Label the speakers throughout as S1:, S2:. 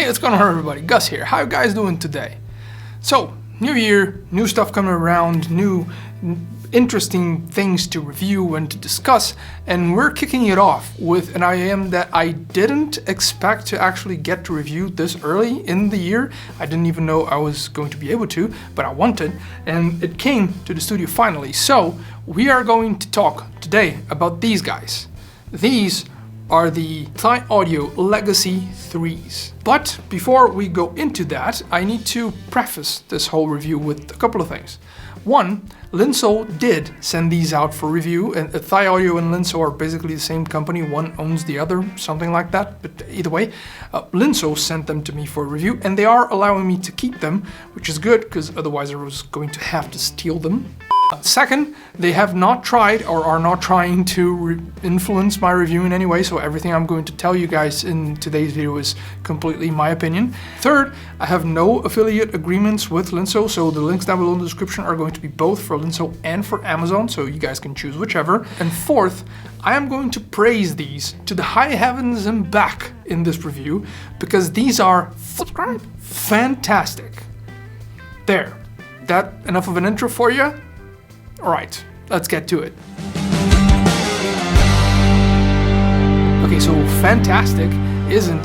S1: Hey, what's going on everybody? Gus here. How you guys doing today? So, new year, new stuff coming around, new interesting things to review and to discuss, and we're kicking it off with an IEM that I didn't expect to actually get to review this early in the year. I didn't even know I was going to be able to, but I wanted, and it came to the studio finally. So, we are going to talk today about these guys. These are the Thieaudio Legacy 3s. But before we go into that, I need to preface this whole review with a couple of things. One, Linsoul did send these out for review, and Thieaudio and Linsoul are basically the same company, one owns the other, something like that, but either way, Linsoul sent them to me for review, and they are allowing me to keep them, which is good, because otherwise I was going to have to steal them. Second, they have not tried or are not trying to influence my review in any way, so everything I'm going to tell you guys in today's video is completely my opinion. Third, I have no affiliate agreements with Linsoul, so the links down below in the description are going to be both for Linsoul and for Amazon, so you guys can choose whichever. And fourth, I am going to praise these to the high heavens and back in this review, because these are fantastic. There, that enough of an intro for you? Alright, let's get to it. Okay, so fantastic isn't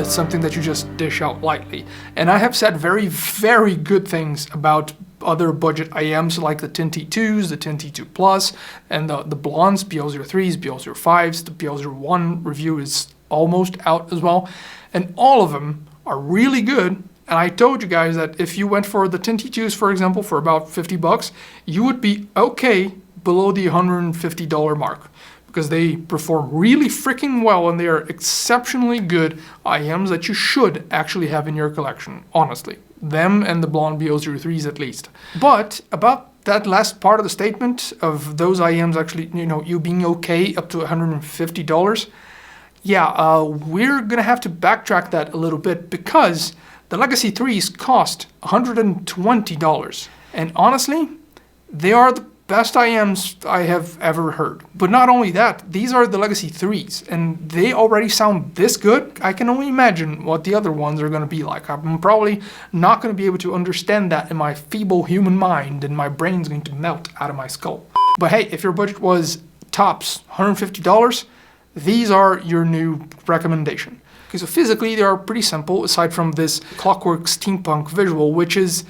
S1: something that you just dish out lightly. And I have said very, very good things about other budget IEMs like the Thieaudios, the Thieaudio Plus, and the Blondes, BL03s, BL05s. The BL01 review is almost out as well. And all of them are really good. And I told you guys that if you went for the Thieaudios, for example, for about 50 bucks, you would be okay below the $150 mark, because they perform really freaking well and they are exceptionally good IEMs that you should actually have in your collection, honestly. Them and the Blonde BL03s at least. But about that last part of the statement of those IEMs actually, you being okay up to $150, yeah, we're gonna have to backtrack that a little bit, because the Legacy 3s cost $120, and honestly, they are the best IEMs I have ever heard. But not only that, these are the Legacy 3s, and they already sound this good. I can only imagine what the other ones are going to be like. I'm probably not going to be able to understand that in my feeble human mind, and my brain's going to melt out of my skull. But hey, if your budget was tops $150, these are your new recommendation. Okay, so physically they are pretty simple, aside from this clockwork steampunk visual, which is,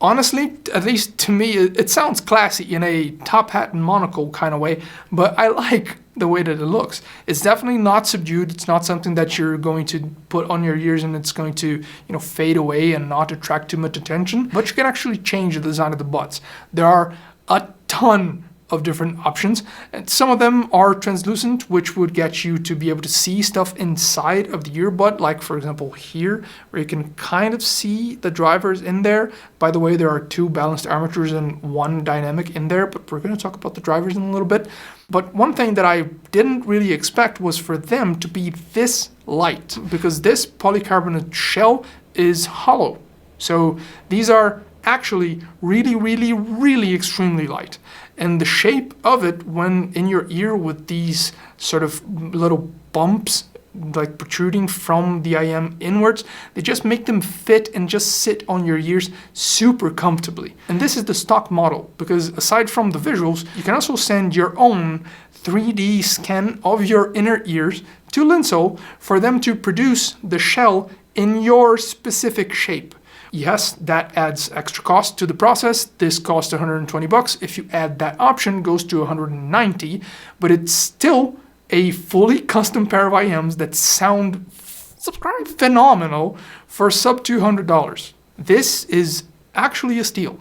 S1: honestly, at least to me, it sounds classy in a top hat and monocle kind of way, but I like the way that it looks. It's definitely not subdued. It's not something that you're going to put on your ears and it's going to, fade away and not attract too much attention, but you can actually change the design of the butts. There are a ton of different options, and some of them are translucent, which would get you to be able to see stuff inside of the earbud, like for example here, where you can kind of see the drivers in there. By the way, there are 2 balanced armatures and 1 dynamic in there, but we're going to talk about the drivers in a little bit. But one thing that I didn't really expect was for them to be this light, because this polycarbonate shell is hollow. So these are actually really, really, really extremely light. And the shape of it when in your ear with these sort of little bumps like protruding from the IEM inwards, they just make them fit and just sit on your ears super comfortably. And this is the stock model, because aside from the visuals, you can also send your own 3D scan of your inner ears to Linsoul for them to produce the shell in your specific shape. Yes, that adds extra cost to the process. This costs 120 bucks. If you add that option, it goes to 190, but it's still a fully custom pair of IEMs that sound phenomenal for sub $200. This is actually a steal.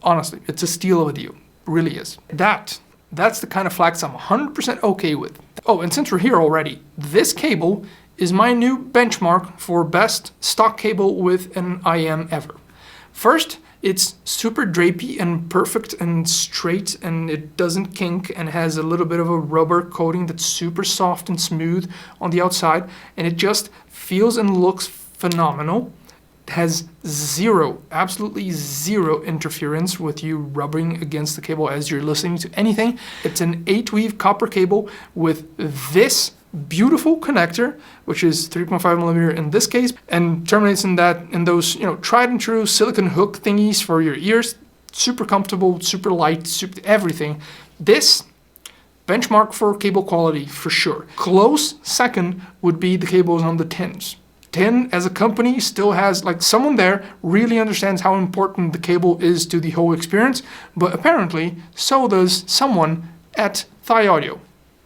S1: Honestly, it's a steal of a deal. It really is. That's the kind of flex I'm 100% okay with. Oh, and since we're here already, this cable is my new benchmark for best stock cable with an IEM ever. First, it's super drapey and perfect and straight, and it doesn't kink and has a little bit of a rubber coating that's super soft and smooth on the outside, and it just feels and looks phenomenal. Has absolutely zero interference with you rubbing against the cable as you're listening to anything. It's an 8-weave copper cable with this beautiful connector, which is 3.5 millimeter in this case, and terminates in those, you know, tried and true silicone hook thingies for your ears. Super comfortable, super light, super everything. This benchmark for cable quality for sure. Close second would be the cables on the Tins. Tin as a company still has, like, someone there really understands how important the cable is to the whole experience, but apparently so does someone at Thieaudio.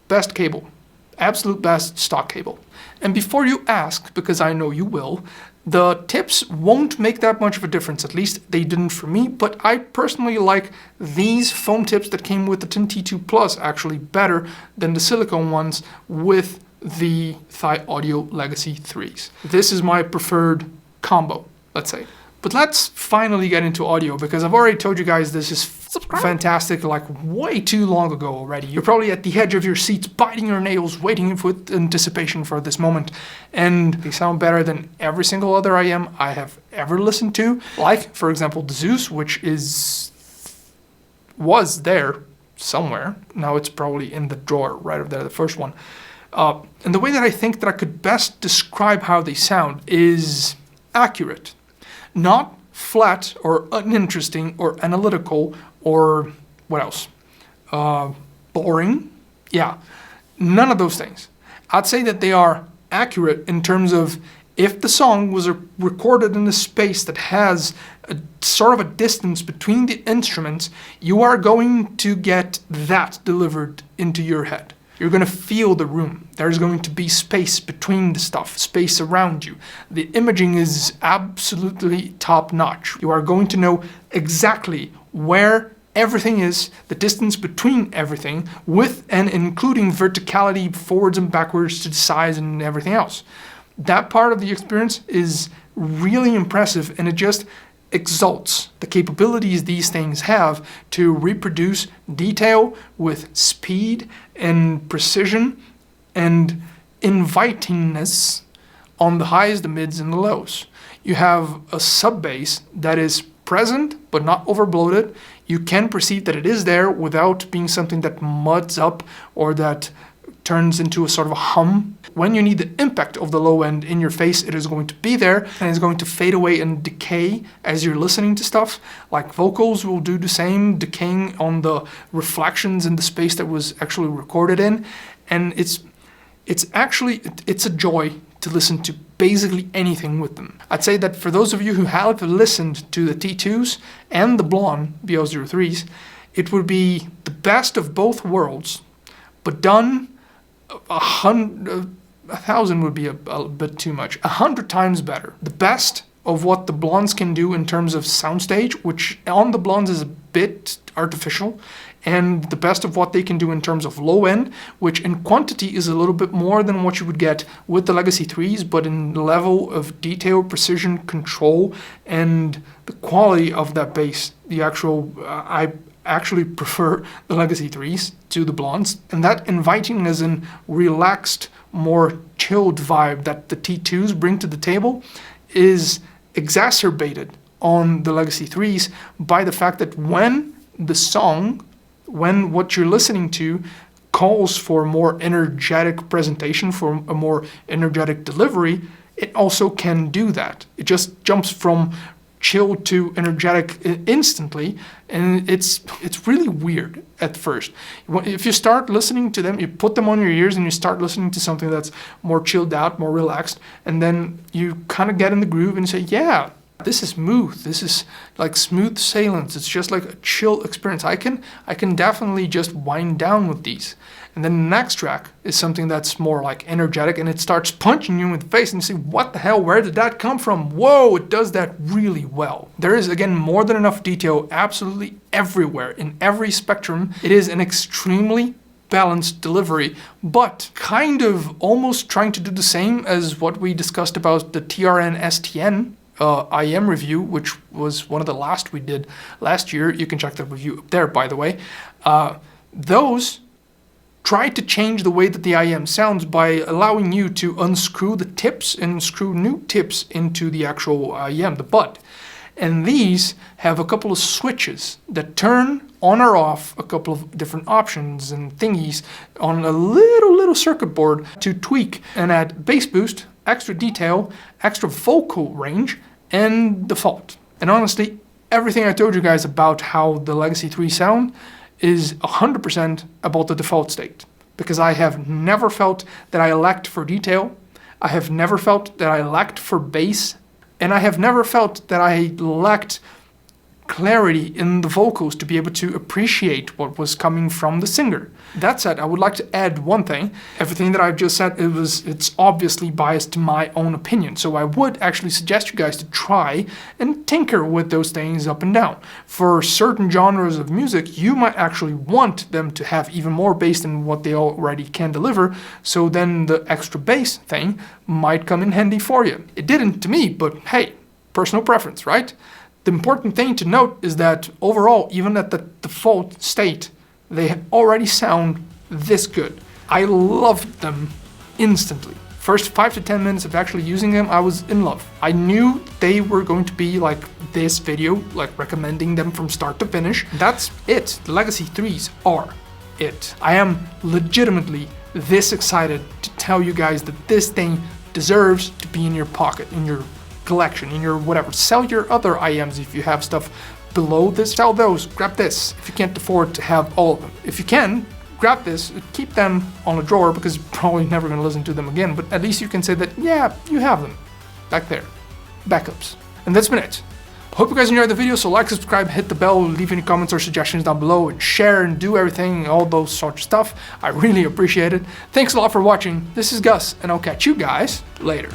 S1: Best cable. Absolute best stock cable. And before you ask, because I know you will, the tips won't make that much of a difference, at least they didn't for me, but I personally like these foam tips that came with the Tin T2 Plus actually better than the silicone ones with the Thieaudio Legacy 3s. This is my preferred combo, let's say. But let's finally get into audio, because I've already told you guys this is fantastic, like way too long ago already. You're probably at the edge of your seats, biting your nails, waiting with anticipation for this moment. And they sound better than every single other IEM I have ever listened to. Like, for example, the Zeus, which was there somewhere. Now it's probably in the drawer right over there, the first one. And the way that I think that I could best describe how they sound is accurate. Not flat or uninteresting or analytical or what else? Boring? Yeah, none of those things. I'd say that they are accurate in terms of if the song was recorded in a space that has a sort of a distance between the instruments, you are going to get that delivered into your head. You're going to feel the room. There's going to be space between the stuff, space around you. The imaging is absolutely top notch. You are going to know exactly where everything is, the distance between everything, with and including verticality forwards and backwards to the size and everything else. That part of the experience is really impressive, and it just exalts the capabilities these things have to reproduce detail with speed and precision and invitingness on the highs, the mids, and the lows. You have a sub bass that is present but not overbloated. You can perceive that it is there without being something that muds up or that turns into a sort of a hum. When you need the impact of the low end in your face, it is going to be there, and it's going to fade away and decay as you're listening to stuff. Like vocals will do the same, decaying on the reflections in the space that was actually recorded in. And it's a joy to listen to basically anything with them. I'd say that for those of you who have listened to the T2s and the Blonde BL03s, it would be the best of both worlds, but done 1,000 would be a bit too much. 100 times better. The best of what the Blondes can do in terms of soundstage, which on the Blondes is a bit artificial, and the best of what they can do in terms of low end, which in quantity is a little bit more than what you would get with the Legacy 3s, but in the level of detail, precision, control, and the quality of that bass, the actual, I actually prefer the Legacy 3s to the Blondes, and that invitingness and relaxed, more chilled vibe that the T2s bring to the table is exacerbated on the Legacy 3s by the fact that when what you're listening to calls for more energetic presentation, for a more energetic delivery, it also can do that. It just jumps from chill to energetic instantly, and it's really weird at first. If you start listening to them, you put them on your ears and you start listening to something that's more chilled out, more relaxed, and then you kind of get in the groove and say, yeah, this is smooth. This is like smooth salience. It's just like a chill experience. I can definitely just wind down with these. And then the next track is something that's more like energetic, and it starts punching you in the face and you say, what the hell, where did that come from? Whoa, it does that really well. There is, again, more than enough detail absolutely everywhere, in every spectrum. It is an extremely balanced delivery, but kind of almost trying to do the same as what we discussed about the TRN STN IEM review, which was one of the last we did last year. You can check that review up there, by the way. Those try to change the way that the IEM sounds by allowing you to unscrew the tips and screw new tips into the actual IEM, the bud. And these have a couple of switches that turn on or off a couple of different options and thingies on a little circuit board to tweak and add bass boost, extra detail, extra vocal range, and default. And honestly, everything I told you guys about how the Legacy 3 sound is 100% about the default state. Because I have never felt that I lacked for detail, I have never felt that I lacked for bass, and I have never felt that I lacked clarity in the vocals to be able to appreciate what was coming from the singer. That said, I would like to add one thing. Everything that I've just said, it's obviously biased to my own opinion. So I would actually suggest you guys to try and tinker with those things up and down. For certain genres of music, you might actually want them to have even more bass than what they already can deliver. So then the extra bass thing might come in handy for you. It didn't to me, but hey, personal preference, right? The important thing to note is that overall, even at the default state, they already sound this good. I loved them instantly. First 5 to 10 minutes of actually using them, I was in love. I knew they were going to be like this video, like recommending them from start to finish. That's it. The Legacy 3s are it. I am legitimately this excited to tell you guys that this thing deserves to be in your pocket, in your collection, in your whatever. Sell your other IEMs if you have stuff below this. Sell those, grab this if you can't afford to have all of them. If you can, grab this, keep them on a drawer because you're probably never going to listen to them again, but at least you can say that, yeah, you have them back there. Backups. And that's been it. Hope you guys enjoyed the video, so like, subscribe, hit the bell, leave any comments or suggestions down below, and share and do everything, all those sorts of stuff. I really appreciate it. Thanks a lot for watching. This is Gus, and I'll catch you guys later.